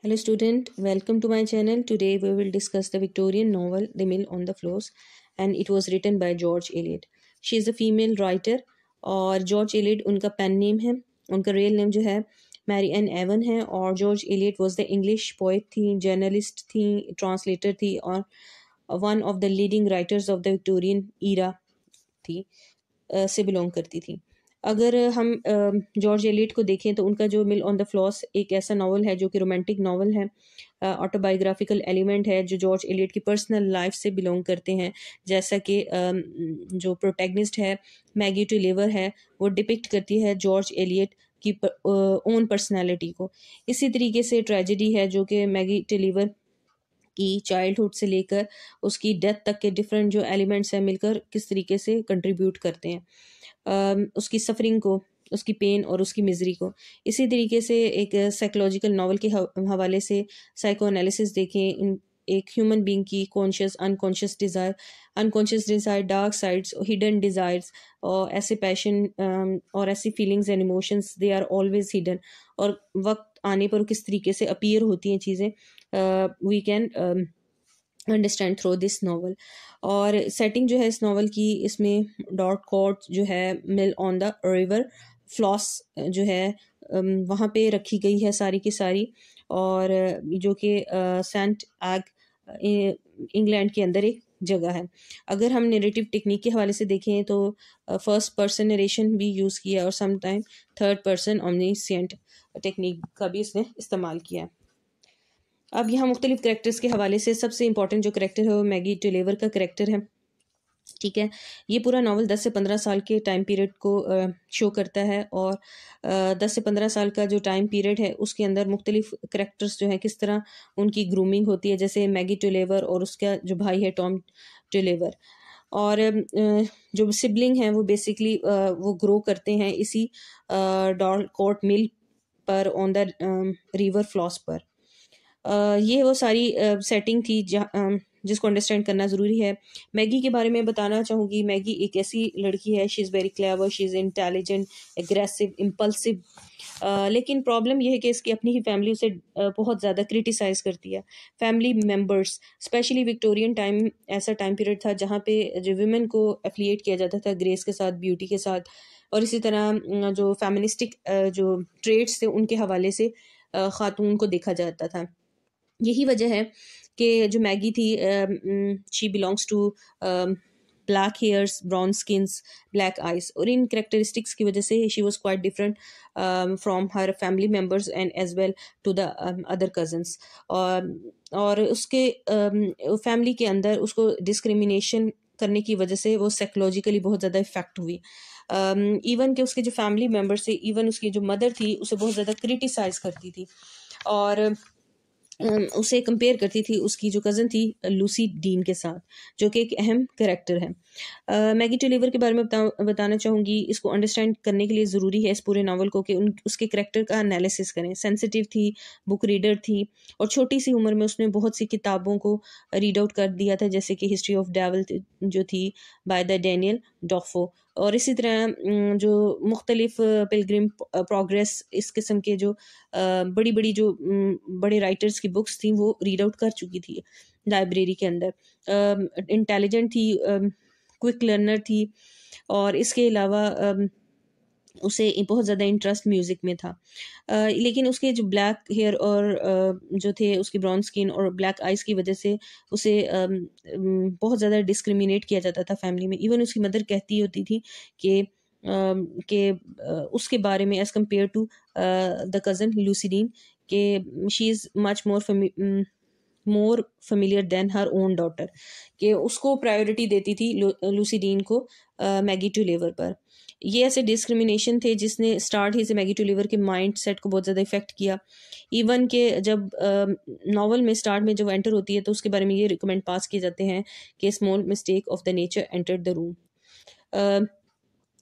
Hello student, welcome to my channel. Today we will discuss the Victorian novel The Mill on the Floors, and it was written by George Eliot. She is a female writer और George Elliott उनका pen name है. उनका real name जो है Mary N Evans है. और George Eliot was the English poet थी, journalist थी, ट्रांसलेटर थी और one of the leading writers of the Victorian era थी, से बिलोंग करती थी. अगर हम जॉर्ज एलियट को देखें तो उनका जो मिल ऑन द फ्लॉस एक ऐसा नावल है जो कि रोमांटिक नावल है, ऑटोबायोग्राफिकल एलिमेंट है जो जॉर्ज एलियट की पर्सनल लाइफ से बिलोंग करते हैं. जैसा कि जो प्रोटैगनिस्ट है मैगी टुलेवर है, वो डिपिक्ट करती है जॉर्ज एलियट की ओन पर्सनैलिटी को. इसी तरीके से ट्रेजेडी है जो कि मैगी टुलेवर की चाइल्डहुड से लेकर उसकी डेथ तक के डिफरेंट जो एलिमेंट्स हैं मिलकर किस तरीके से कंट्रीब्यूट करते हैं उसकी सफरिंग को, उसकी पेन और उसकी मिजरी को. इसी तरीके से एक साइकोलॉजिकल नावल के हवाले से साइको एनालिसिस देखें एक ह्यूमन बीइंग की conscious unconscious desire, dark sides, hidden desires और ऐसे पैशन और ऐसी feelings and emotions they are always hidden, और वक्त आने पर किस तरीके से अपीयर होती हैं चीज़ें we can understand through this novel. और सेटिंग जो है इस नावल की, इसमें डॉट कोर्ट जो है मिल ऑन द रिवर फ्लॉस जो है वहाँ पे रखी गई है सारी की सारी, और जो कि सेंट एग इंग्लैंड के अंदर एक जगह है. अगर हम नरेटिव टेक्निक के हवाले से देखें तो फर्स्ट पर्सन नरेशन भी यूज़ किया और some time third person omniscient technique का भी इसने इस्तेमाल किया. अब यहाँ मुख्तलिफ करेक्टर्स के हवाले से सबसे इंपॉर्टेंट जो करेक्टर है वो मैगी टुलेवर का करेक्टर है. ठीक है, ये पूरा नावल 10 से 15 साल के टाइम पीरियड को शो करता है, और 10 से 15 साल का जो टाइम पीरियड है उसके अंदर मुख्तलिफ करेक्टर्स जो हैं किस तरह उनकी ग्रूमिंग होती है. जैसे मैगी टुलेवर और उसका जो भाई है टॉम टुलेवर, और जो सिबलिंग हैं वो बेसिकली वो ग्रो करते हैं इसी डॉलकोट मिल पर ऑन द रिवर फ्लॉस पर. ये वो सारी सेटिंग थी जिसको अंडरस्टैंड करना ज़रूरी है. मैगी के बारे में बताना चाहूँगी. मैगी एक ऐसी लड़की है, she is very clever, she is intelligent, aggressive, impulsive, लेकिन प्रॉब्लम यह है कि इसकी अपनी ही फैमिली उसे बहुत ज़्यादा क्रिटिसाइज़ करती है. Family members, specially Victorian time ऐसा टाइम पीरियड था जहाँ पे जो वुमेन को एफिलिएट किया जाता था ग्रेस के साथ, ब्यूटी के साथ, और इसी तरह जो फेमिनिस्टिक जो ट्रेड्स थे उनके हवाले से ख़ातून को देखा जाता था. यही वजह है कि जो मैगी थी she belongs to black hairs, brown skins, black eyes, और इन करेक्टरिस्टिक्स की वजह से she was quite different from her family members and as well to the other cousins. और उसके फैमिली के अंदर उसको डिस्क्रिमिनेशन करने की वजह से वो साइकोलॉजिकली बहुत ज़्यादा इफेक्ट हुई. इवन के उसके जो फैमिली मेम्बर्स थे, इवन उसकी जो मदर थी उसे बहुत ज़्यादा क्रिटिसाइज करती थी और उसे कंपेयर करती थी उसकी जो कज़न थी लूसी डीन के साथ, जो कि एक अहम कैरेक्टर है. मैगी टुलेवर के बारे में बताना चाहूँगी. इसको अंडरस्टैंड करने के लिए ज़रूरी है इस पूरे नावल को कि उसके कैरेक्टर का एनालिसिस करें. सेंसिटिव थी, बुक रीडर थी, और छोटी सी उम्र में उसने बहुत सी किताबों को रीड आउट कर दिया था, जैसे कि हिस्ट्री ऑफ डेविल जो थी बाय द डैनियल डॉफो, और इसी तरह जो मुख्तलिफ पिलग्रिम प्रोग्रेस, इस किस्म के जो बड़ी बड़ी जो बड़े राइटर्स की बुक्स थी वो रीड आउट कर चुकी थी लाइब्रेरी के अंदर. इंटेलिजेंट थी, क्विक लर्नर थी, और इसके अलावा उसे बहुत ज़्यादा इंटरेस्ट म्यूज़िक में था. लेकिन उसके जो ब्लैक हेयर और जो थे उसकी ब्राउन स्किन और ब्लैक आइज़ की वजह से उसे बहुत ज़्यादा डिस्क्रिमिनेट किया जाता था फैमिली में. इवन उसकी मदर कहती होती थी कि उसके बारे में as compare to the cousin Lucy Dean कि she is much more familiar than her own daughter, कि उसको प्रायोरिटी देती थी लूसीडीन को मैगी टुलेवर पर. ये ऐसे डिस्क्रिमिनेशन थे जिसने स्टार्ट ही से मैगी टुलेवर के माइंड सेट को बहुत ज़्यादा इफेक्ट किया. इवन के जब नावल में स्टार्ट में जब एंटर होती है तो उसके बारे में ये रिकमेंड पास किए जाते हैं कि small mistake of the nature entered the room.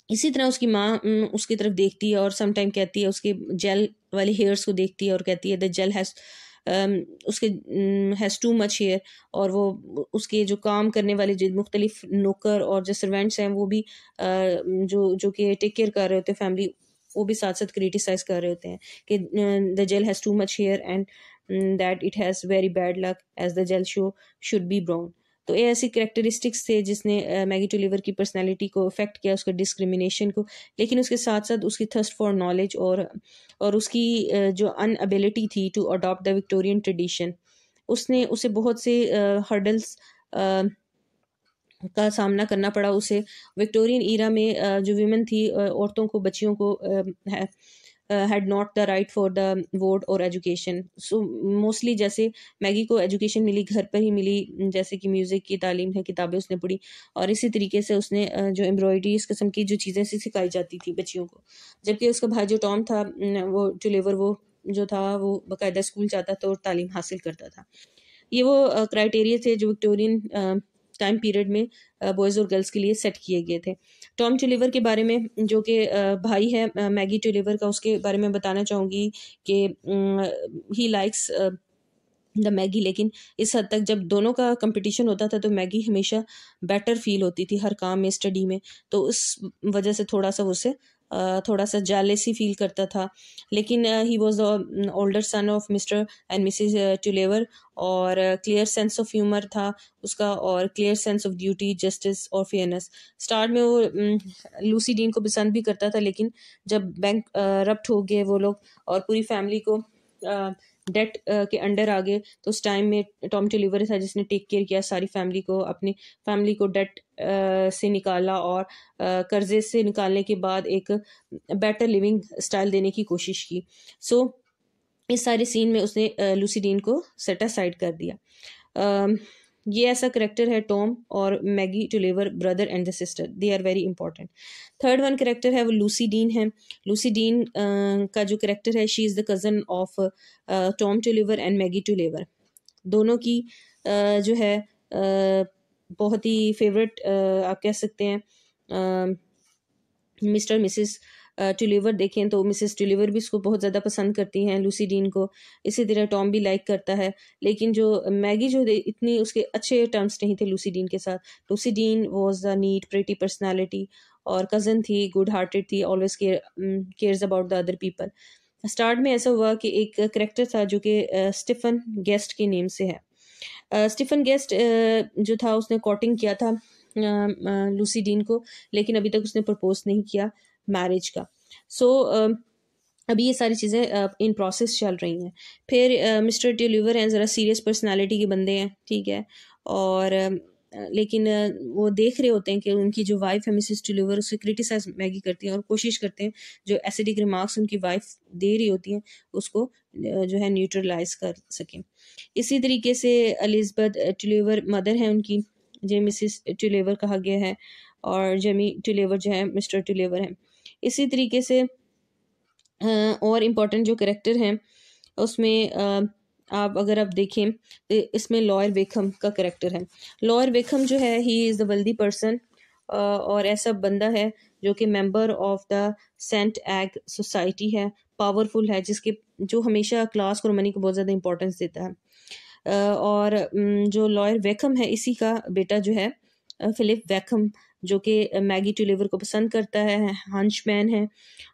इसी तरह उसकी माँ उसकी तरफ देखती है और सम टाइम कहती है, उसके जेल वाले हेयर्स को देखती है और कहती है द जेल हैज़ उसके हैज़ टू मच हेयर, और वो उसके जो काम करने वाले जो मुख्तलिफ नौकर और जो सर्वेंट्स हैं वो भी जो कि टेक केयर कर रहे होते हैं फैमिली, वो भी साथ साथ क्रिटिसाइज़ कर रहे होते हैं कि the girl has too much hair and that it has very bad luck as the girl so should be brown. तो ये ऐसी करेक्टरिस्टिक्स थे जिसने मैगी टोलीवर की पर्सनैलिटी को अफेक्ट किया, उसका डिस्क्रिमिनेशन को, लेकिन उसके साथ साथ उसकी थर्स्ट फॉर नॉलेज और उसकी जो अनएबिलिटी थी to adopt the Victorian tradition, उसने उसे बहुत से हर्डल्स का सामना करना पड़ा उसे। विक्टोरियन ईरा में जो वीमेन थी, औरतों को, बच्चियों को had not the right for the vote और एजुकेशन। सो मोस्टली जैसे मैगी को एजुकेशन मिली, घर पर ही मिली, जैसे कि म्यूज़िक की तालीम है, किताबें उसने पढ़ी, और इसी तरीके से उसने जो एम्ब्रॉयडरी इस किस्म की जो चीज़ें सिखाई जाती थी बच्चियों को। जबकि उसका भाई जो टॉम था, वो टुलेवर, वो जो था वो बाकायदा स्कूल जाता था और तालीम हासिल करता था। ये वो क्राइटेरिया थे जो विक्टोरियन टाइम पीरियड में बॉयज़ और गर्ल्स के लिए सेट किए गए थे। टॉम टुलिवर के बारे में, जो कि भाई है मैगी टुलिवर का, उसके बारे में बताना चाहूँगी कि ही लाइक्स द मैगी, लेकिन इस हद तक जब दोनों का कंपटीशन होता था तो मैगी हमेशा बेटर फील होती थी हर काम में, स्टडी में, तो उस वजह से थोड़ा सा उसे थोड़ा सा जेलेसी फील करता था। लेकिन he was the older son of mister and missus Tulliver, और क्लियर सेंस ऑफ ह्यूमर था उसका, और clear sense of duty, justice और फेयरनेस। स्टार्ट में वो लूसी डीन को पसंद भी करता था, लेकिन जब बैंक रप्ट हो गए वो लोग और पूरी फैमिली को डेट के अंडर आ गए, तो उस टाइम में टॉम टुलिवर था जिसने टेक केयर किया सारी फैमिली को, अपनी फैमिली को डेट से निकाला और कर्जे से निकालने के बाद एक बेटर लिविंग स्टाइल देने की कोशिश की। सो इस सारे सीन में उसने लूसी डीन को सेट असाइड कर दिया। ये ऐसा करेक्टर है टॉम और Maggie Tulliver, brother and the sister, they are very important. Third one character है वो लूसी डीन है। लूसी डीन का जो करेक्टर है, she is the cousin of Tom Tulliver and Maggie Tulliver. दोनों की जो है बहुत ही फेवरेट आप कह सकते हैं। मिस्टर मिसेस टुलिवर देखें तो मिसेस टुलिवर भी इसको बहुत ज़्यादा पसंद करती हैं लूसी डीन को, इसी तरह टॉम भी लाइक करता है। लेकिन जो मैगी जो इतनी उसके अच्छे टर्म्स नहीं थे लूसी डीन के साथ। Lucy Deane was the neat pretty personality, और कज़न थी, गुड हार्टेड थी, always cares about the other people. Start में ऐसा हुआ कि एक करेक्टर था जो कि स्टीफन गेस्ट के नेम से है। स्टीफन गेस्ट जो था उसने कोटिंग किया था लूसी डीन को, लेकिन अभी तक उसने प्रपोज नहीं किया मैरिज का। सो अभी ये सारी चीज़ें इन प्रोसेस चल रही हैं। फिर मिस्टर टुलिवर हैं, ज़रा सीरियस पर्सनालिटी के बंदे हैं, ठीक है, और लेकिन वो देख रहे होते हैं कि उनकी जो वाइफ है मिसेस टुलिवर उसे क्रिटिसाइज मैगी करती हैं और कोशिश करते हैं जो एसिडिक रिमार्क्स उनकी वाइफ दे रही होती हैं उसको जो है न्यूट्रलाइज कर सकें। इसी तरीके से एलिजबेथ टुलिवर मदर हैं उनकी, जो मिसेस टुलेवर कहा गया है, और जेमी टुलेवर जो है मिस्टर टुलेवर हैं। इसी तरीके से और इम्पॉर्टेंट जो करेक्टर हैं उसमें आप देखें तो इसमें लॉयर वेकम का करेक्टर है। लॉयर वेकम जो है he is the wealthy person, और ऐसा बंदा है जो कि member of the Saint Ogg society है, पावरफुल है, जिसके जो हमेशा क्लास और मनी को बहुत ज़्यादा इंपॉर्टेंस देता है। और जो लॉयर वेकम है इसी का बेटा जो है फिलिप वेकम, जो कि मैगी टुलिवर को पसंद करता है, हंचमैन है,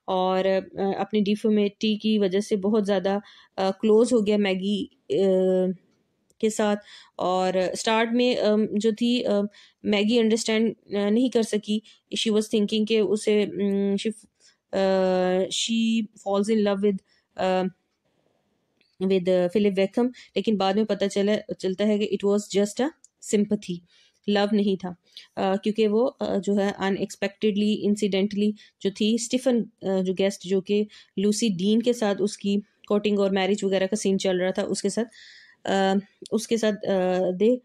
और अपनी डिफॉर्मिटी की वजह से बहुत ज़्यादा क्लोज हो गया मैगी के साथ। और स्टार्ट में जो थी मैगी अंडरस्टैंड नहीं कर सकी, शी वाज थिंकिंग कि उसे she falls in love with Philip Wakem, लेकिन बाद में पता चलता है कि it was just a sympathy, love नहीं था, क्योंकि वो जो है अनएक्सपेक्टेडली इंसिडेंटली जो थी स्टीफन जो गेस्ट, जो कि लूसी डीन के साथ उसकी कोटिंग और मैरिज वगैरह का सीन चल रहा था, उसके साथ they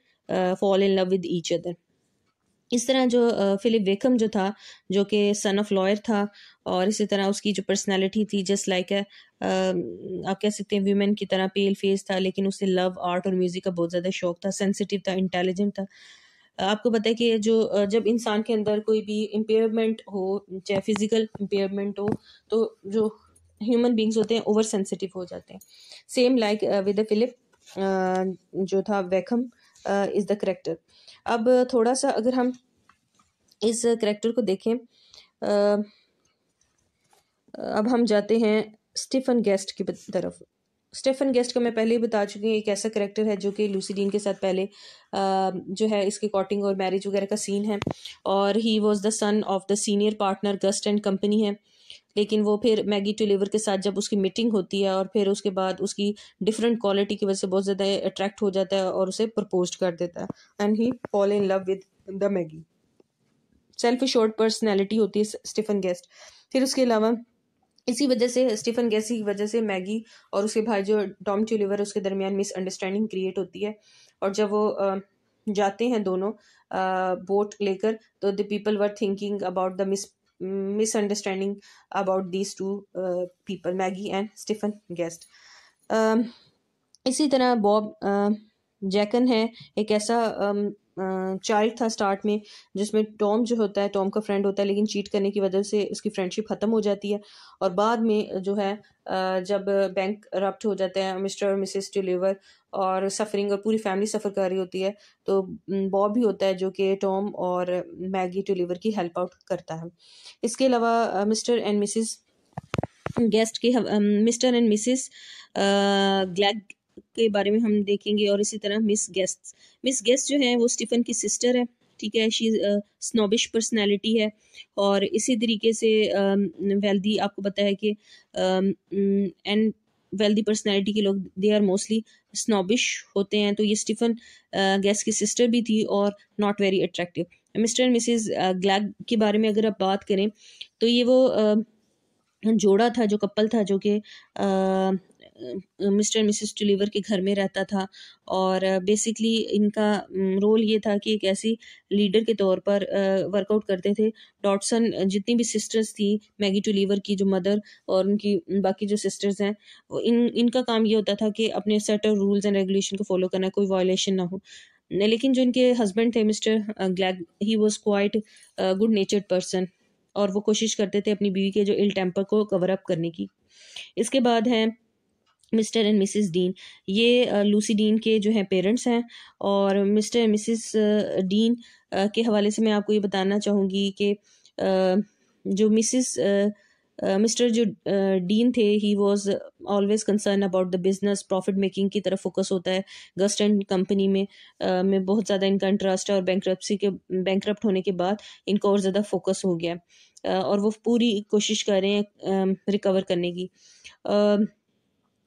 fall in love with each other. इस तरह जो फिलिप वेकम जो था, जो कि सन ऑफ लॉयर था, और इसी तरह उसकी जो पर्सनालिटी थी जस्ट लाइक है आप कह सकते हैं वीमेन की तरह, पेल फेस था, लेकिन उसे लव, आर्ट और म्यूज़िक का बहुत ज़्यादा शौक था, सेंसिटिव था, इंटेलिजेंट था। आपको पता है कि जो जब इंसान के अंदर कोई भी इम्पेयरमेंट हो, चाहे फिजिकल इम्पेयरमेंट हो, तो जो ह्यूमन बींग्स होते हैं ओवर सेंसिटिव हो जाते हैं। सेम लाइक विद फिलिप जो था वेकम इज़ द करेक्टर। अब थोड़ा सा अगर हम इस करेक्टर को देखें, अब हम जाते हैं स्टीफन गेस्ट की तरफ। स्टेफन गेस्ट का मैं पहले ही बता चुकी हूँ, एक ऐसा करेक्टर है जो कि लूसी डीन के साथ पहले जो है इसके कॉटिंग और मैरिज वगैरह का सीन है, और he was the son of the senior partner gust and company है। लेकिन वो फिर मैगी टूलेवर के साथ जब उसकी मीटिंग होती है और फिर उसके बाद उसकी डिफरेंट क्वालिटी की वजह से बहुत ज़्यादा अट्रैक्ट हो जाता है और उसे प्रपोज कर देता है, and he fall in love with the Maggi. Self short personality होती है स्टीफन गेस्ट। फिर उसके अलावा इसी वजह से स्टीफन गेस्ट की वजह से मैगी और उसके भाई जो टॉम टूलिवर उसके दरमियान मिसअंडरस्टैंडिंग क्रिएट होती है, और जब वो जाते हैं दोनों बोट लेकर, तो the people were thinking about the misunderstanding about these two people, Maggie and Stephen Guest. इसी तरह बॉब जैकन है, एक ऐसा चाइल्ड था स्टार्ट में, जिसमें टॉम जो होता है, टॉम का फ्रेंड होता है, लेकिन चीट करने की वजह से उसकी फ्रेंडशिप ख़त्म हो जाती है, और बाद में जो है जब बैंक रप्ट हो जाते हैं मिस्टर और मिसेस टूलिवर, और सफरिंग और पूरी फैमिली सफ़र कर रही होती है, तो बॉब भी होता है जो कि टॉम और मैगी टूलिवर की हेल्प आउट करता है। इसके अलावा मिस्टर एंड मिसेस गेस्ट के मिस्टर एंड मिसेस ग्लैग के बारे में हम देखेंगे, और इसी तरह मिस गेस्ट जो है वो स्टीफन की सिस्टर है, ठीक है। शी स्नोबिश पर्सनैलिटी है, और इसी तरीके से वेल्दी, आपको पता है कि एंड वेल्दी पर्सनैलिटी के लोग दे आर मोस्टली स्नोबिश होते हैं, तो ये स्टीफन गेस्ट की सिस्टर भी थी और not very attractive. Mister and missus Glegg के बारे में अगर आप बात करें, तो ये वो जोड़ा था, जो कपल था, जो कि मिस्टर मिसेस टूलिवर के घर में रहता था, और बेसिकली इनका रोल ये था कि एक ऐसी लीडर के तौर पर वर्कआउट करते थे। डॉटसन जितनी भी सिस्टर्स थी मैगी टूलिवर की, जो मदर और उनकी बाकी जो सिस्टर्स हैं, इनका काम ये होता था कि अपने set of rules and regulation को फॉलो करना, कोई वायलेशन ना हो। लेकिन जो इनके हस्बैंड थे mister Glegg, he was quite good natured person, और वो कोशिश करते थे अपनी बीवी के जो इल टेम्पर को कवर अप करने की। इसके बाद है मिस्टर एंड मिसेस डीन। ये लूसी डीन के जो हैं पेरेंट्स हैं, और मिस्टर एंड मिसेस डीन के हवाले से मैं आपको ये बताना चाहूँगी कि जो मिस्टर जो डीन थे, he was always concern about the business, profit making की तरफ फोकस होता है। गस्ट एंड कंपनी में बहुत ज़्यादा इनका इंटरेस्ट है, और बैंकरप्ट होने के बाद इनको और ज़्यादा फोकस हो गया, और वो पूरी कोशिश कर रहे हैं रिकवर करने की।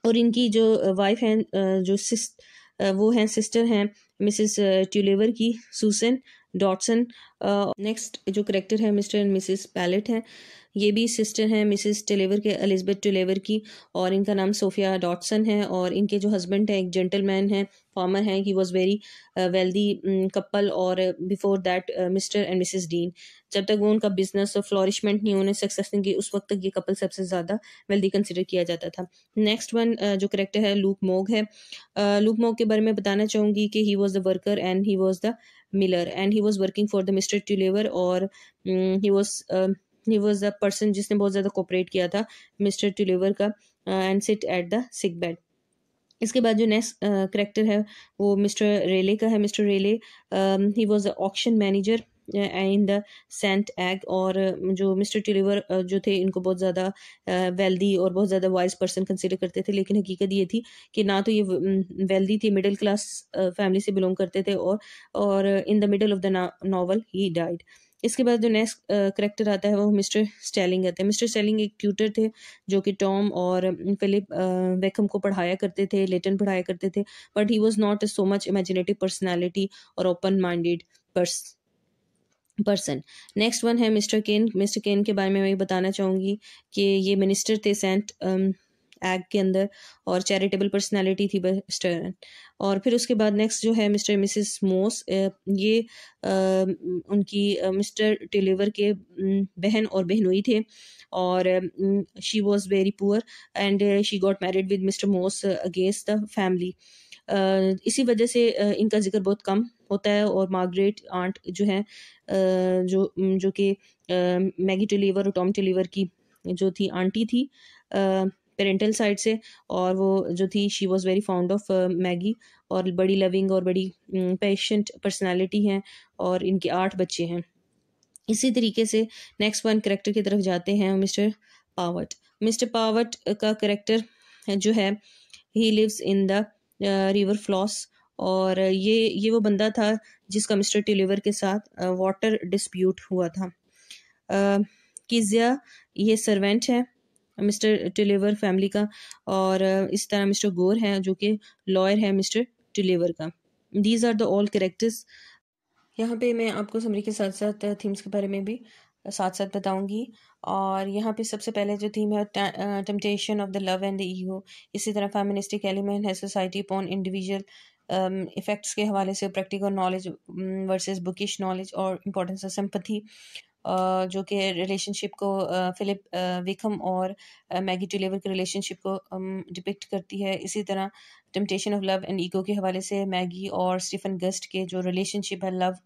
और इनकी जो वाइफ हैं, वो हैं सिस्टर हैं मिसेस ट्यूलेवर की, सूसन डॉटसन। नेक्स्ट जो करेक्टर है मिस्टर एंड मिसेस पैलेट हैं, ये भी सिस्टर हैं मिसेस टेलेवर के, एलिजबेथ टेलेवर की, और इनका नाम सोफिया डॉटसन है, और इनके जो हस्बैंड हैं एक जेंटलमैन हैं, फार्मर हैं, he was very wealthy couple, और before that mister and missus Dean, जब तक वो उनका बिजनेस और फ्लॉरिशमेंट नहीं, उन्हें सक्सेस नहीं की, उस वक्त तक ये कपल सबसे ज़्यादा वेल्दी कंसिडर किया जाता था। नेक्स्ट वन जो करेक्टर है लूक मोग है। लूक मोग के बारे में बताना चाहूँगी कि he was the worker and he was the miller, and he was working for the mister Tulliver, और ही वॉज द पर्सन जिसने बहुत ज़्यादा कोऑपरेट किया था मिस्टर ट्यूलेवर का, and sit at the sick bed. इसके बाद जो नेक्स्ट करेक्टर है वो मिस्टर रेले का है। Mister Riley, he was the auction manager in the Saint Ogg, और जो मिस्टर टिलीवर जो थे, इनको बहुत ज़्यादा वेल्दी और बहुत ज़्यादा वाइज पर्सन कंसिडर करते थे, लेकिन हकीकत ये थी कि ना तो ये वेल्दी थी, मिडिल क्लास फैमिली से बिलोंग करते थे, और in the middle of the novel he died. इसके बाद जो नेक्स्ट करेक्टर आता है वो मिस्टर स्टेलिंग आता है। मिस्टर स्टेलिंग एक ट्यूटर थे, जो कि टॉम और फिलिप वेकम को पढ़ाया करते थे, लेटन पढ़ाया करते थे, but he was not so much imaginative personality और open minded person. Next one है मिस्टर केन। मिस्टर केन के बारे में मैं ये बताना चाहूँगी कि ये मिनिस्टर थे सेंट एग के अंदर, और चैरिटेबल पर्सनालिटी थी मिस्टर। और फिर उसके बाद नेक्स्ट जो है मिस्टर मिसेस मोस, ये उनकी मिस्टर टिलीवर के बहन और बहनोई थे, और she was very poor and she got married with mister मोस अगेंस्ट द फैमिली। इसी वजह से इनका जिक्र बहुत कम होता है, और मार्गरेट आंट जो है, जो कि मैगी टिलीवर और टॉम टिलीवर की जो थी आंटी थी पेरेंटल साइड से, और वो जो थी she was very found of Maggi, और बड़ी लविंग और बड़ी पेशेंट पर्सनालिटी हैं, और इनके 8 बच्चे हैं। इसी तरीके से नेक्स्ट वन करेक्टर की तरफ जाते हैं, मिस्टर पावर्ट। मिस्टर पावर्ट का करेक्टर जो है he lives in the river Floss. और ये वो बंदा था जिसका मिस्टर टिलीवर के साथ वाटर डिस्प्यूट हुआ था। किजिया ये सर्वेंट है मिस्टर टिलीवर फैमिली का, और इस तरह मिस्टर गोर है जो कि लॉयर है मिस्टर टिलीवर का। These are the all characters. यहाँ पे मैं आपको समरी के साथ साथ थीम्स के बारे में भी साथ साथ बताऊंगी। और यहाँ पे सबसे पहले जो थीम है temptation of the love and the ego. इसी तरह फेमिनिस्टिक एलिमेंट है सोसाइटी अपॉन इंडिविजुअल इफेक्ट्स के हवाले से practical knowledge versus bookish knowledge और इम्पोर्टेंस ऑफ सिंपथी, जो कि रिलेशनशिप को फिलिप विकम और मैगी टिलीवर के रिलेशनशिप को डिपिक्ट करती है। इसी तरह temptation of love and ego के हवाले से मैगी और स्टीफन गस्ट के जो रिलेशनशिप है लव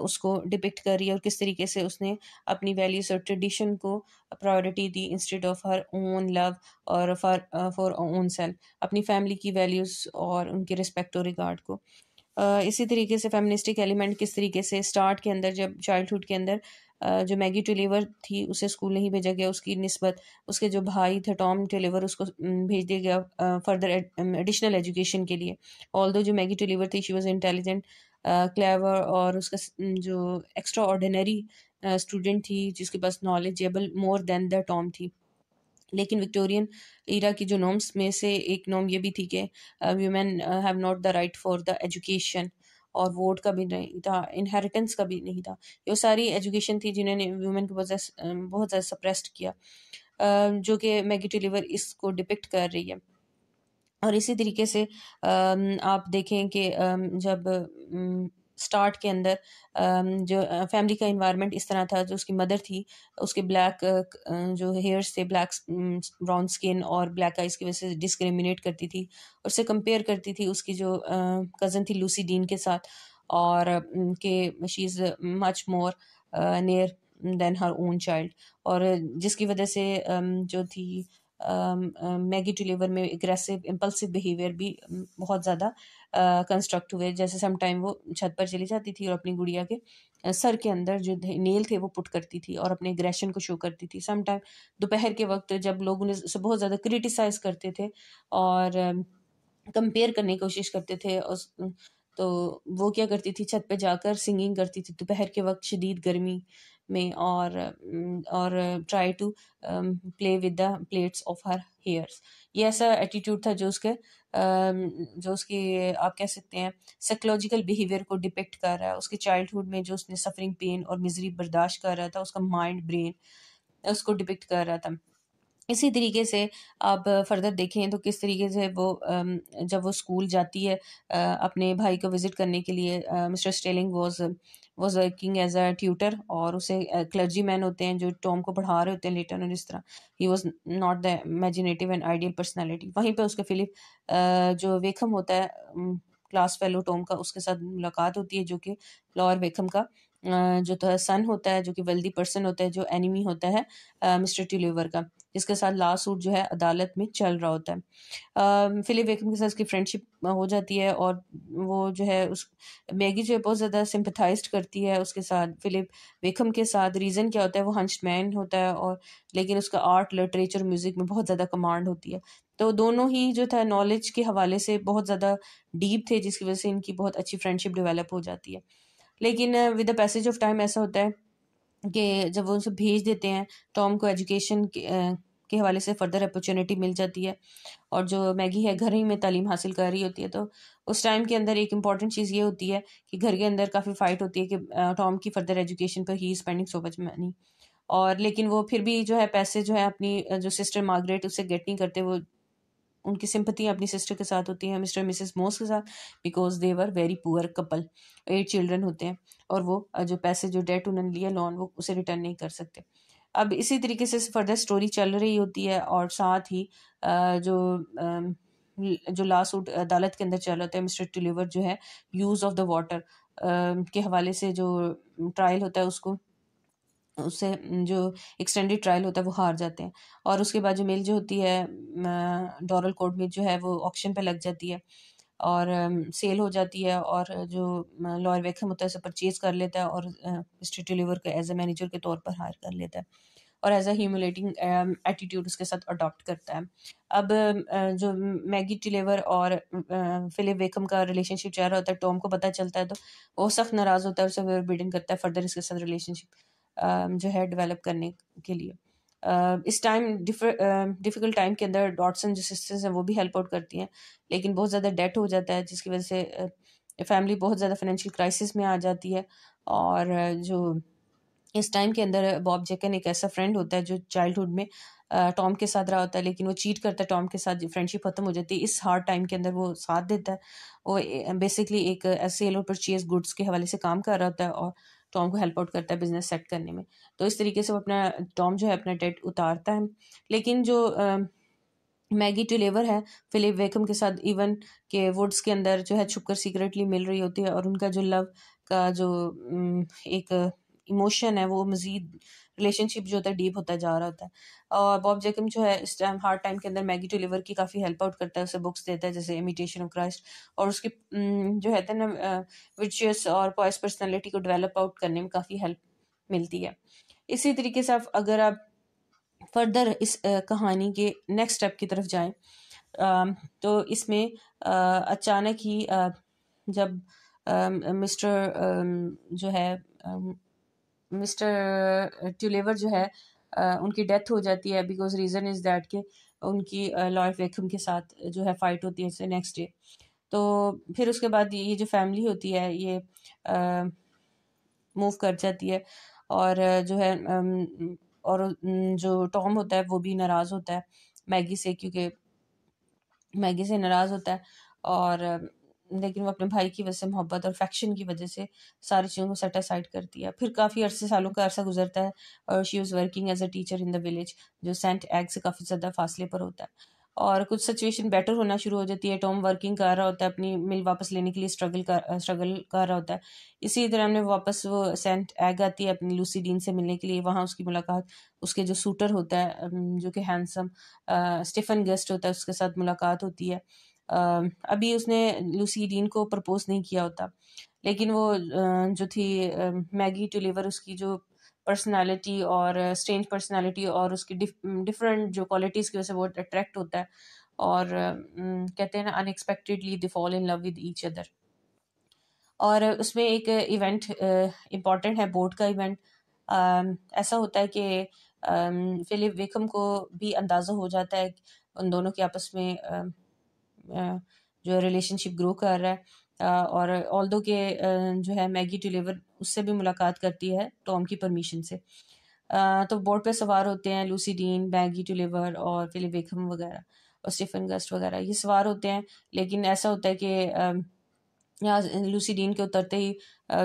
उसको डिपिक्ट कर रही है और किस तरीके से उसने अपनी वैल्यूज और ट्रेडिशन को priority the instead of her own love और फॉर ओन सेल्फ, अपनी फैमिली की वैल्यूज और उनके रिस्पेक्ट और रिगार्ड को। इसी तरीके से फेमिनिस्टिक एलिमेंट किस तरीके से स्टार्ट के अंदर जब चाइल्डहुड के अंदर जो मैगी टिलीवर थी उसे स्कूल नहीं भेजा गया, उसकी निस्बत उसके जो भाई थे टॉम टिलीवर उसको भेज दिया गया फर्दर एडिशनल एजुकेशन के लिए। ऑल्दो जो मैगी टिलीवर थी शी वॉज इंटेलिजेंट क्लेवर और उसका जो एक्स्ट्रा ऑर्डिनरी स्टूडेंट थी जिसके पास knowledgeable more than the Tom थी। लेकिन विक्टोरियन ईरा की जो नॉर्म्स में से एक नॉर्म ये भी थी कि women have not the right for the education, और वोट का भी नहीं था, इनहेरिटेंस का भी नहीं था। ये सारी एजुकेशन थी जिन्होंने वुमेन को बहुत ज़्यादा सप्रेस्ड किया, जो कि मैगी टिलीवर इसको डिपिक्ट कर रही है। और इसी तरीके से आप देखें कि जब स्टार्ट के अंदर जो फैमिली का इन्वायरमेंट इस तरह था, जो उसकी मदर थी उसके ब्लैक जो हेयर्स थे, ब्लैक ब्राउन स्किन और ब्लैक आइज की वजह से डिस्क्रिमिनेट करती थी और उससे कंपेयर करती थी उसकी जो कज़न थी लूसी डीन के साथ, और कि she is much more near than her own child. और जिसकी वजह से जो थी मैगी टिलीवर में एग्रेसिव इम्पल्सिव बिहेवियर भी बहुत ज़्यादा कंस्ट्रक्ट हुए। जैसे सम टाइम वो छत पर चली जाती थी और अपनी गुड़िया के सर के अंदर जो नेल थे वो पुट करती थी और अपने एग्रेशन को शो करती थी। सम टाइम दोपहर के वक्त जब लोग उन्हें बहुत ज़्यादा क्रिटिसाइज करते थे और कंपेयर करने की कोशिश करते थे उस, तो वो क्या करती थी छत पे जाकर सिंगिंग करती थी दोपहर के वक्त शदीद गर्मी में, और try to play with the plates of her hairs. ये ऐसा एटीट्यूड था जो उसके जो उसकी आप कह सकते हैं साइकोलॉजिकल बिहेवियर को डिपेक्ट कर रहा है, उसके चाइल्डहुड में जो उसने सफरिंग पेन और मिजरी बर्दाश्त कर रहा था उसका माइंड ब्रेन उसको डिपिक्ट कर रहा था। इसी तरीके से आप फर्दर देखें तो किस तरीके से वो जब वो स्कूल जाती है अपने भाई को विज़िट करने के लिए, mister Stelling was working as a tutor, और उसे क्लर्जी मैन होते हैं जो टॉम को पढ़ा रहे होते हैं लेटर और इस तरह। He was not the imaginative and ideal personality. वहीं पे उसका फिलिप जो वेखम होता है क्लास फेलो टॉम का, उसके साथ मुलाकात होती है जो कि लॉयर वेखम का जो तो सन होता है, जो कि वेल्दी पर्सन होता है, जो एनिमी होता है मिस्टर टिलीवर का, जिसके साथ लास्ट सूट जो है अदालत में चल रहा होता है। फिलिप वेकम के साथ उसकी फ्रेंडशिप हो जाती है और वो जो है उस मैगी जो है बहुत ज़्यादा सिंपथाइज करती है उसके साथ, फिलिप वेकम के साथ। रीज़न क्या होता है, वो हंचमैन होता है और लेकिन उसका आर्ट लिटरेचर म्यूज़िक में बहुत ज़्यादा कमांड होती है। तो दोनों ही जो था नॉलेज के हवाले से बहुत ज़्यादा डीप थे जिसकी वजह से इनकी बहुत अच्छी फ्रेंडशिप डेवलप हो जाती है। लेकिन with the passage of time ऐसा होता है कि जब वो उसे भेज देते हैं टॉम को एजुकेशन के हवाले से फर्दर अपॉर्चुनिटी मिल जाती है और जो मैगी है घर ही में तालीम हासिल कर रही होती है, तो उस टाइम के अंदर एक इम्पॉर्टेंट चीज़ ये होती है कि घर के अंदर काफ़ी फाइट होती है कि टॉम की फर्दर एजुकेशन पर ही स्पेंडिंग सो मच मनी, और लेकिन वो फिर भी जो है पैसे जो है अपनी जो सिस्टर मार्गरेट उससे गेट नहीं करते। वो उनकी सिंपथी अपनी सिस्टर के साथ होती है, मिस्टर मिसेस मोस के साथ, because they were very poor couple, 8 children होते हैं और वो जो पैसे जो डेट उन्होंने लिया लोन वो उसे रिटर्न नहीं कर सकते। अब इसी तरीके से फर्दर स्टोरी चल रही होती है और साथ ही जो जो लास्ट सूट अदालत के अंदर चल रहा है, मिस्टर टिलीवर जो है यूज़ ऑफ द वाटर के हवाले से जो ट्रायल होता है उसको उससे जो एक्सटेंडेड ट्रायल होता है वो हार जाते हैं, और उसके बाद जो मिल जो होती है डोरल कोर्ट में जो है वो ऑक्शन पे लग जाती है और सेल हो जाती है, और जो लॉयर वेकहम होता है उसे परचेज कर लेता है और मिस्टर टिलीवर को एज ए मैनेजर के तौर पर हायर कर लेता है। और एज अ ह्यूमिलेटिंग एटीट्यूड उसके साथ अडॉप्ट करता है। अब जो मैगी टिलेवर और फिलिप वेकम का रिलेशनशिप चल रहा होता है, टॉम को पता चलता है तो वो सख्त नाराज़ होता है, उसे फोरबिडन करता है फर्दर इसके साथ रिलेशनशिप जो है डेवलप करने के लिए। इस टाइम डिफ़िकल्ट टाइम के अंदर डॉटसन जो सिस्टर्स हैं वो भी हेल्प आउट करती हैं, लेकिन बहुत ज़्यादा डेट हो जाता है जिसकी वजह से फैमिली बहुत ज़्यादा फाइनेंशियल क्राइसिस में आ जाती है। और जो इस टाइम के अंदर बॉब जेकन एक ऐसा फ्रेंड होता है जो चाइल्डहुड में टॉम के साथ रहा होता है, लेकिन वो चीट करता है टॉम के साथ, फ्रेंडशिप खत्म हो जाती है। इस हार्ड टाइम के अंदर वो साथ देता है। वो बेसिकली एक सेल और परचेज गुड्स के हवाले से काम कर रहा होता है और टॉम को हेल्प आउट करता है बिजनेस सेट करने में। तो इस तरीके से वो अपना टॉम जो है अपना डेट उतारता है। लेकिन जो मैगी टिलेवर है फिलिप वेकम के साथ इवन के वुड्स के अंदर जो है छुपकर सीक्रेटली मिल रही होती है, और उनका जो लव का जो एक इमोशन है वो मजीद रिलेशनशिप जो होता है डीप होता जा रहा होता है। और बॉब जेकम जो है इस टाइम हार्ड टाइम के अंदर मैगी टिलेवर की काफ़ी हेल्प आउट करता है, उसे बुक्स देता है जैसे इमिटेशन ऑफ क्राइस्ट, और उसकी जो है ना विर्चुअस और पॉइस पर्सनैलिटी को डेवलप आउट करने में काफ़ी हेल्प मिलती है। इसी तरीके से अगर आप फर्दर इस कहानी के नेक्स्ट स्टेप की तरफ जाएं, तो इसमें अचानक ही जब जो है मिस्टर ट्यूलेवर जो है उनकी डेथ हो जाती है, बिकॉज रीज़न इज़ दैट कि उनकी लॉर्ड वेकम के साथ जो है फाइट होती है नेक्स्ट डे। तो फिर उसके बाद ये जो फैमिली होती है ये मूव कर जाती है, और जो है और जो टॉम होता है वो भी नाराज़ होता है मैगी से, क्योंकि मैगी से नाराज़ होता है। और लेकिन वो अपने भाई की वजह से, मोहब्बत और फैक्शन की वजह से सारी चीज़ों को सेट असाइड करती है। फिर काफ़ी सालों का अरसा गुजरता है और she was working as a teacher in the village, जो सेंट एग से काफ़ी ज़्यादा फासले पर होता है। और कुछ सिचुएशन बेटर होना शुरू हो जाती है। टॉम वर्किंग कर रहा होता है, अपनी मिल वापस लेने के लिए स्ट्रगल कर रहा होता है। इसी तरह हमने वापस वो सेंट एग आती है अपनी लूसी डीन से मिलने के लिए। वहाँ उसकी मुलाकात उसके जो सूटर होता है जो कि हैंडसम स्टीफन गेस्ट होता है, उसके साथ मुलाकात होती है। अभी उसने लूसी डीन को प्रपोज नहीं किया होता, लेकिन वो जो थी मैगी टुलिवर, उसकी जो पर्सनालिटी और स्ट्रेंज पर्सनालिटी और उसकी डिफरेंट जो क्वालिटीज़ की वजह से बहुत अट्रैक्ट होता है। और कहते हैं ना, unexpectedly they fall in love with each other. और उसमें एक इवेंट इम्पॉर्टेंट है, बोट का इवेंट। ऐसा होता है कि फिलिप विकम को भी अंदाज़ा हो जाता है उन दोनों के आपस में जो रिलेशनशिप ग्रो कर रहा है। और ऑल्दो के जो है मैगी टिलेवर उससे भी मुलाकात करती है टॉम की परमिशन से। तो बोट पे सवार होते हैं लूसी डीन, मैगी टिलेवर और फिलिप विकम वगैरह और स्टीफन गस्ट वगैरह, ये सवार होते हैं। लेकिन ऐसा होता है कि यहाँ लूसी डीन के उतरते ही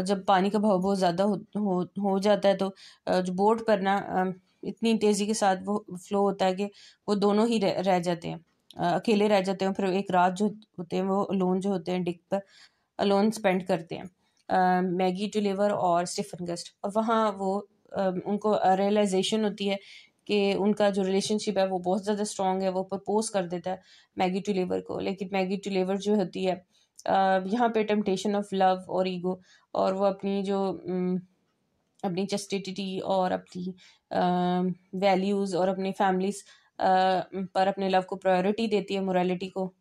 जब पानी का बहाव बहुत ज़्यादा हो जाता है, तो जो बोट पर ना इतनी तेज़ी के साथ वो फ्लो होता है कि वो दोनों ही रह जाते हैं, अकेले रह जाते हैं। फिर एक रात जो होते हैं वो अलोन जो होते हैं डिक पर अलोन स्पेंड करते हैं, मैगी टुलिवर और स्टीफन गस्ट। और वहाँ वो उनको रियलाइजेशन होती है कि उनका जो रिलेशनशिप है वो बहुत ज़्यादा स्ट्रॉन्ग है। वो प्रपोज कर देता है मैगी टुलिवर को, लेकिन मैगी टुलिवर जो होती है यहाँ पे टेम्पटेशन ऑफ लव और ईगो, और वो अपनी जो अपनी चस्टिटी और अपनी वैल्यूज़ और अपनी फैमिलीज पर अपने लव को प्रायोरिटी देती है, मोरालिटी को,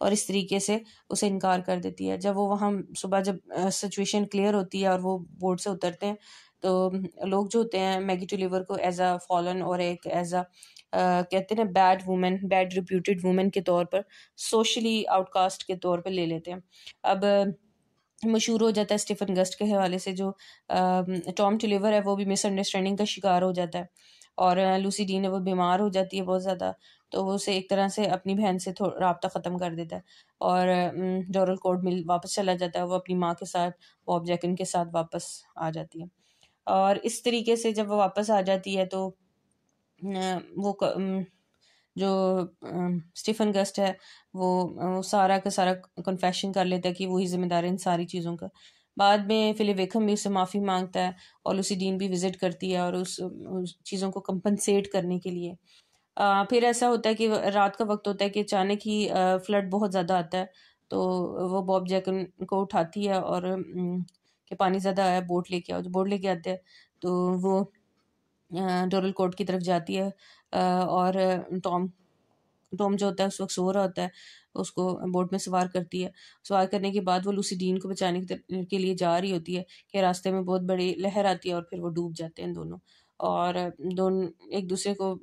और इस तरीके से उसे इनकार कर देती है। जब वो वहाँ सुबह जब सिचुएशन क्लियर होती है और वो बोट से उतरते हैं, तो लोग जो होते हैं मैगी टुलिवर को एज अ फॉलन और एक एज अ कहते हैं ना bad women, bad reputed women के तौर पर, सोशली आउटकास्ट के तौर पर ले लेते हैं। अब मशहूर हो जाता है स्टीफन गस्ट के हवाले से, जो टॉम टुलिवर है वो भी मिसअंडरस्टैंडिंग का शिकार हो जाता है, और लूसी डीन है वो बीमार हो जाती है बहुत ज़्यादा। तो वो उसे एक तरह से अपनी बहन से राब्ता ख़त्म कर देता है, और डोरल कोड मिल वापस चला जाता है। वो अपनी माँ के साथ, बॉब जैकन के साथ वापस आ जाती है। और इस तरीके से जब वो वापस आ जाती है तो वो जो स्टीफन गस्ट है वो सारा का सारा कन्फेशन कर लेता है कि वही ज़िम्मेदार है इन सारी चीज़ों का। बाद में फिलिप वेकम भी उससे माफ़ी मांगता है, और लूसी डीन भी विज़िट करती है और उस चीज़ों को कंपनसेट करने के लिए। फिर ऐसा होता है कि रात का वक्त होता है कि अचानक ही फ्लड बहुत ज़्यादा आता है। तो वो बॉब जैकन को उठाती है और कि पानी ज़्यादा आया, बोट लेके आओ। जो बोट लेके आते हैं तो वो डोरल कोर्ट की तरफ जाती है और टॉम टॉम जो होता है उस वक्त सो रहा होता है, उसको बोट में सवार करती है। सवार करने के बाद वो लूसी डीन को बचाने के लिए जा रही होती है कि रास्ते में बहुत बड़ी लहर आती है और फिर वो डूब जाते हैं दोनों। और दोनों एक दूसरे को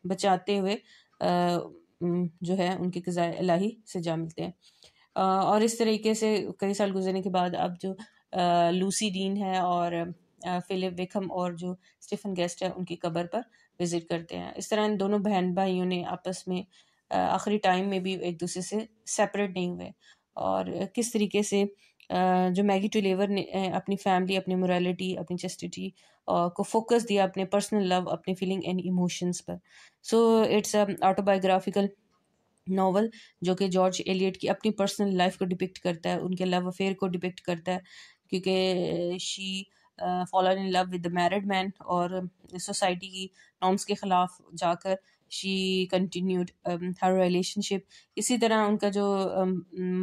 बचाते हुए जो है उनके क़ज़ाए इलाही से जा मिलते हैं। और इस तरीके से कई साल गुजरने के बाद अब जो लूसी डीन है और फिलिप विकहम और जो स्टीफन गेस्ट है उनकी कब्र पर विजिट करते हैं। इस तरह इन दोनों बहन भाइयों ने आपस में आखिरी टाइम में भी एक दूसरे से सेपरेट नहीं हुए। और किस तरीके से जो मैगी टूलेवर ने अपनी फैमिली, अपनी मोरालिटी, अपनी चेस्टिटी को फोकस दिया अपने पर्सनल लव, अपने फीलिंग एंड इमोशंस पर। सो इट्स ऑटोबायोग्राफिकल नॉवल जो कि जॉर्ज एलियट की अपनी पर्सनल लाइफ को डिपिक्ट करता है, उनके लव अफेयर को डिपिक्ट करता है, क्योंकि she fallen in love with the married man और सोसाइटी की नॉर्म्स के खिलाफ जाकर शी कंटिन्यूड हर रिलेशनशिप। इसी तरह उनका जो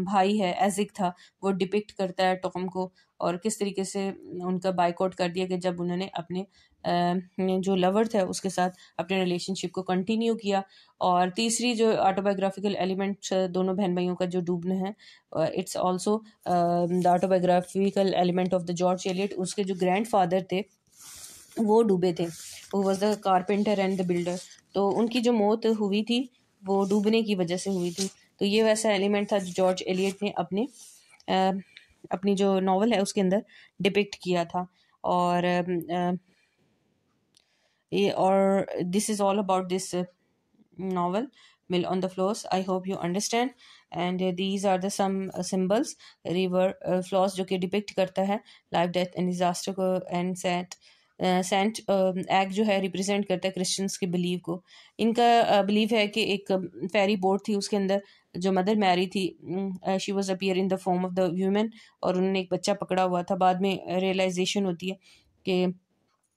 भाई है एजिक था, वो डिपिक्ट करता है टॉम को और किस तरीके से उनका बाइकआउट कर दिया कि जब उन्होंने अपने जो लवर था उसके साथ अपने रिलेशनशिप को कंटिन्यू किया। और तीसरी जो ऑटोबायोग्राफिकल एलिमेंट दोनों बहन भाइयों का जो डूबना है, it's also the autobiographical element of the George Eliot. उसके जो ग्रैंडफादर थे वो डूबे थे, वो was the carpenter and the builder. तो उनकी जो मौत हुई थी वो डूबने की वजह से हुई थी। तो ये वैसा एलिमेंट था जो जॉर्ज एलियट ने अपनी जो नॉवल है उसके अंदर डिपिक्ट किया था। और this is all about this novel, Mill on the Floors. I hope you understand. And these are the some symbols. River flows जो कि डिपिक्ट करता है लाइफ, डेथ एंड डिजास्टर को, एंड सेंट एग जो है रिप्रेजेंट करता है Christians के बिलीव को। इनका बिलीव है कि एक फेरी बोट थी, उसके अंदर जो मदर मैरी थी, she was appear in the form of the human, और उन्होंने एक बच्चा पकड़ा हुआ था। बाद में रियलाइजेशन होती है कि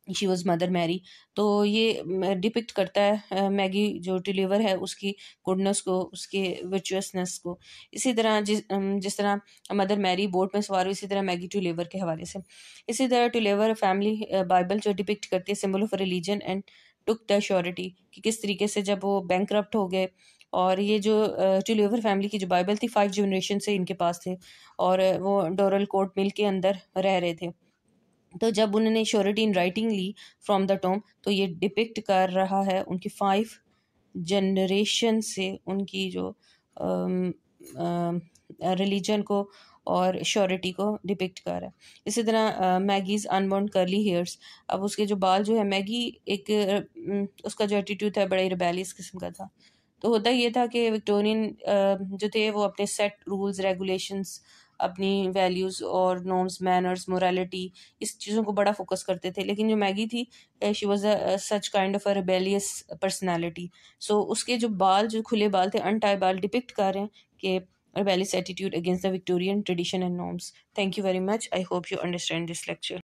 शी वॉज मदर मैरी। तो ये डिपिक्ट करता है मैगी जो डिलीवर है उसकी गुडनेस को, उसके वर्चुअसनेस को। इसी तरह जिस तरह मदर मैरी बोट में सवार हुई, इसी तरह मैगी टूलेवर के हवाले से। इसी तरह टूलेवर फैमिली बाइबल जो डिपिक्ट करती है symbol of religion and took the surety, कि किस तरीके से जब वो बैंकरप्ट हो गए। और ये जो टूलेवर फैमिली की जो बाइबल थी 5 जनरेशन से इनके पास थे, और वो डोरल कोर्ट मिल के अंदर रह रहे थे। तो जब उन्होंने श्योरिटी इन राइटिंग ली फ्रॉम द टॉम, तो ये डिपिक्ट कर रहा है उनकी 5 जनरेशन से उनकी जो रिलीजन को और श्योरिटी को डिपिक्ट कर रहा है। इसी तरह मैगीज अनबॉर्न कर्ली हेयर्स, अब उसके जो बाल जो है, मैगी एक उसका जो एटीट्यूड था बड़ा ही रिबेलियस किस्म का था। तो होता ये था कि विक्टोरियन जो थे वो अपने सेट रूल्स रेगुलेशंस, अपनी वैल्यूज़ और नॉर्म्स, मैनर्स, मोरालिटी, इस चीज़ों को बड़ा फोकस करते थे। लेकिन जो मैगी थी, she was such kind of a rebellious personality. So उसके जो बाल, जो खुले बाल थे, अनटाई बाल, डिपिक्ट कर रहे हैं कि rebellious attitude against the Victorian tradition and norms. Thank you very much. I hope you understand this lecture.